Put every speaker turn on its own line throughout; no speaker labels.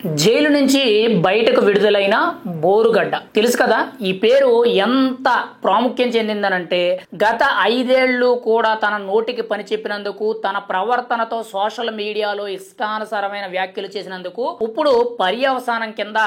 Jail నుంచి బయటకు విడుదలైన బోరుగడ్డ తెలుసు కదా. ఈ పేరు ఎంత ప్రాముఖ్యం చెందిందనంటే గత 5 ఏళ్లు కూడా తన నోటికి పని చెప్పినందుకు, తన ప్రవర్తనతో సోషల్ మీడియాలో ఇష్టానుసారమైన వ్యాఖ్యలు చేసినందుకు ఇప్పుడు పర్యవసానం కింద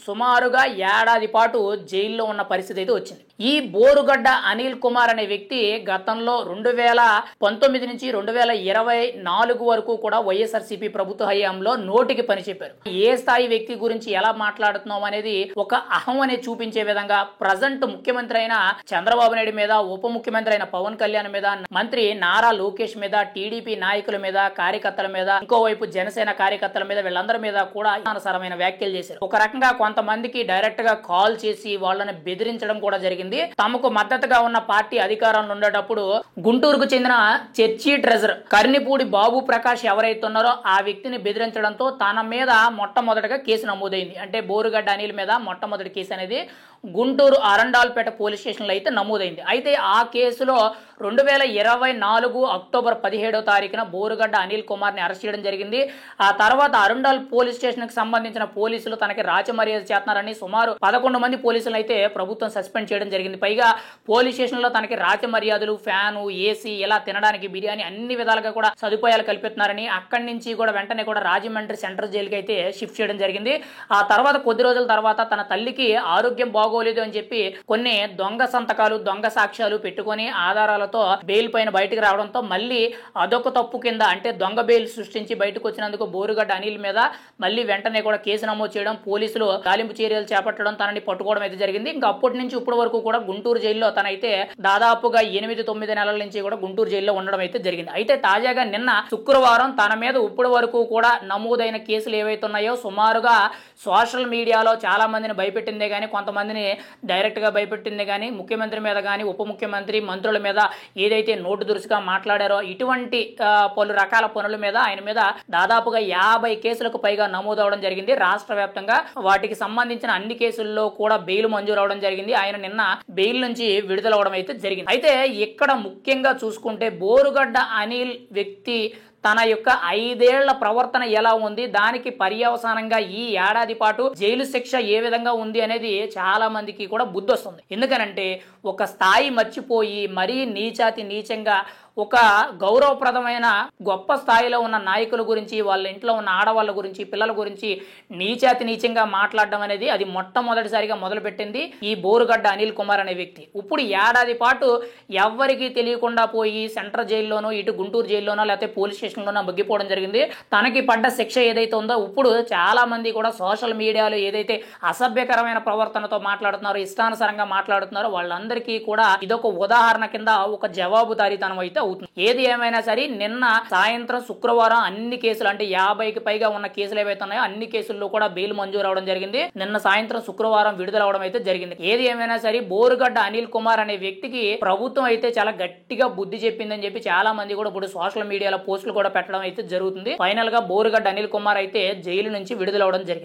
సుమారుగా ఏడాది పాటు జైల్లో ఉన్న పరిస్థితి అయితే వచ్చింది. ఈ బోరుగడ్డ అనిల్ కుమార్ అనే వ్యక్తి గతంలో 2019 నుంచి 2024 వరకు కూడా వైఎస్ఆర్సీపీ ప్రభుత్వ హయాంలో నోటికి పని చెప్పారు. ఏ స్థాయి వ్యక్తి గురించి ఎలా మాట్లాడుతున్నాం అనేది ఒక అహం అనేది చూపించే విధంగా ప్రజెంట్ ముఖ్యమంత్రి అయిన చంద్రబాబు నాయుడు మీద, ఉప ముఖ్యమంత్రి అయిన పవన్ కళ్యాణ్ మీద, మంత్రి నారా లోకేష్ మీద, టీడీపీ నాయకుల మీద, కార్యకర్తల మీద, ఇంకోవైపు జనసేన కార్యకర్తల మీద, వీళ్ళందరి మీద కూడా అనుసారమైన వ్యాఖ్యలు చేశారు. ఒక రకంగా కొంతమందికి డైరెక్ట్ గా కాల్ చేసి వాళ్ళని బెదిరించడం కూడా జరిగింది. తమకు మద్దతుగా ఉన్న పార్టీ అధికారంలో ఉండేటప్పుడు గుంటూరుకు చెందిన చర్చి ట్రెజర్ కర్నిపూడి బాబు ప్రకాష్ ఎవరైతే ఉన్నారో ఆ వ్యక్తిని బెదిరించడంతో తన మీద మొట్టమొదటిగా కేసు నమోదైంది. అంటే బోరుగడ్డ అనిల్ మీద మొట్టమొదటి కేసు అనేది గుంటూరు అరండాల్పేట పోలీస్ స్టేషన్లో అయితే నమోదైంది. అయితే ఆ కేసులో 2024 అక్టోబర్ 17వ తారీఖున బోరుగడ్డ అనిల్ కుమార్ని అరెస్ట్ చేయడం జరిగింది. ఆ తర్వాత అరండాల్ పోలీస్ స్టేషన్కి సంబంధించిన పోలీసులు తనకి రాచమర్యాద చేస్తున్నారని సుమారు 11 మంది పోలీసులు అయితే ప్రభుత్వం సస్పెండ్ చేయడం జరిగింది. పైగా పోలీస్ స్టేషన్లో తనకి రాచమర్యాదలు, ఫ్యాను, ఏసీ, ఇలా తినడానికి బిర్యానీ అన్ని విధాలుగా కూడా సదుపాయాలు కల్పిస్తున్నారని అక్కడి నుంచి కూడా వెంటనే కూడా రాజమండ్రి సెంట్రల్ జైలుకి అయితే షిఫ్ట్ చేయడం జరిగింది. ఆ తర్వాత కొద్ది రోజుల తర్వాత తన తల్లికి ఆరోగ్యం బాగోలేదు అని చెప్పి కొన్ని దొంగ సంతకాలు, దొంగ సాక్ష్యాలు పెట్టుకొని ఆధారాలతో బెయిల్ పైన బయటకు రావడంతో మళ్ళీ అదొక తప్పు కింద, అంటే దొంగ బెయిల్ సృష్టించి బయటకు వచ్చినందుకు బోరుగడ్డ అనిల్ మీద మళ్ళీ వెంటనే కూడా కేసు నమోదు చేయడం, పోలీసులు గాలింపు చర్యలు చేపట్టడం, తనని పట్టుకోవడం అయితే జరిగింది. ఇంకా అప్పటి నుంచి ఇప్పటి వరకు కూడా గుంటూరు జైల్లో తనైతే దాదాపుగా 8-9 నెలల నుంచి కూడా గుంటూరు జైల్లో ఉండడం అయితే జరిగింది. అయితే తాజాగా నిన్న శుక్రవారం తన మీద ఇప్పటి వరకు కూడా నమోదైన కేసులు ఏవైతే ఉన్నాయో సుమారుగా సోషల్ మీడియాలో చాలా మందిని భయపెట్టిందే కానీ, కొంతమందిని డైరెక్ట్ గా భయపెట్టిందే కానీ, ముఖ్యమంత్రి మీద కానీ, ఉప ముఖ్యమంత్రి, మంత్రుల మీద ఏదైతే నోటు దురుసుగా మాట్లాడారో ఇటువంటి పలు రకాల పనుల మీద ఆయన మీద దాదాపుగా 50 కేసులకు పైగా నమోదవడం జరిగింది రాష్ట్ర వ్యాప్తంగా. వాటికి సంబంధించిన అన్ని కేసుల్లో కూడా బెయిల్ మంజూరు అవడం జరిగింది. ఆయన నిన్న బెయిల్ నుంచి విడుదలవడం అయితే జరిగింది. అయితే ఇక్కడ ముఖ్యంగా చూసుకుంటే బోరుగడ్డ అనిల్ వ్యక్తి తన యొక్క 5 ఏళ్ల ప్రవర్తన ఎలా ఉంది, దానికి పర్యవసానంగా ఈ ఏడాది పాటు జైలు శిక్ష ఏ విధంగా ఉంది అనేది చాలా మందికి కూడా బుద్ధి వస్తుంది. ఎందుకనంటే ఒక స్థాయి మర్చిపోయి మరీ నీచంగా ఒక గౌరవప్రదమైన గొప్ప స్థాయిలో ఉన్న నాయకుల గురించి, వాళ్ళ ఇంట్లో ఉన్న ఆడవాళ్ళ గురించి, పిల్లల గురించి నీచంగా మాట్లాడడం అనేది అది మొట్టమొదటిసారిగా మొదలుపెట్టింది ఈ బోరుగడ్డ అనిల్ కుమార్ అనే వ్యక్తి. ఇప్పుడు ఏడాది పాటు ఎవ్వరికీ తెలియకుండా పోయి సెంట్రల్ జైల్లోనో, ఇటు గుంటూరు జైల్లోనో, లేకపోతే పోలీస్ స్టేషన్లోనో మగ్గిపోవడం జరిగింది. తనకి పడ్డ శిక్ష ఏదైతే ఉందో ఇప్పుడు చాలా మంది కూడా సోషల్ మీడియాలో ఏదైతే అసభ్యకరమైన ప్రవర్తనతో మాట్లాడుతున్నారో, ఇష్టానుసారంగా మాట్లాడుతున్నారో వాళ్ళందరికీ కూడా ఇదొక ఉదాహరణ కింద ఒక జవాబుదారీతనం అయితే అవుతుంది. ఏది ఏమైనా సరే నిన్న సాయంత్రం శుక్రవారం అన్ని కేసులు, అంటే 50కి పైగా ఉన్న కేసులు ఏవైతే ఉన్నాయో అన్ని కేసుల్లో కూడా బెయిల్ మంజూరు అవడం జరిగింది. నిన్న సాయంత్రం శుక్రవారం విడుదల అవడం అయితే జరిగింది. ఏది ఏమైనా సరే బోరుగడ్డ అనిల్ కుమార్ అనే వ్యక్తికి ప్రభుత్వం అయితే చాలా గట్టిగా బుద్ధి చెప్పిందని చెప్పి చాలా మంది కూడా ఇప్పుడు సోషల్ మీడియాలో పోస్టులు కూడా పెట్టడం అయితే జరుగుతుంది. ఫైనల్ గా బోరుగడ్డ అనిల్ కుమార్ అయితే జైలు నుంచి విడుదల అవడం జరిగింది.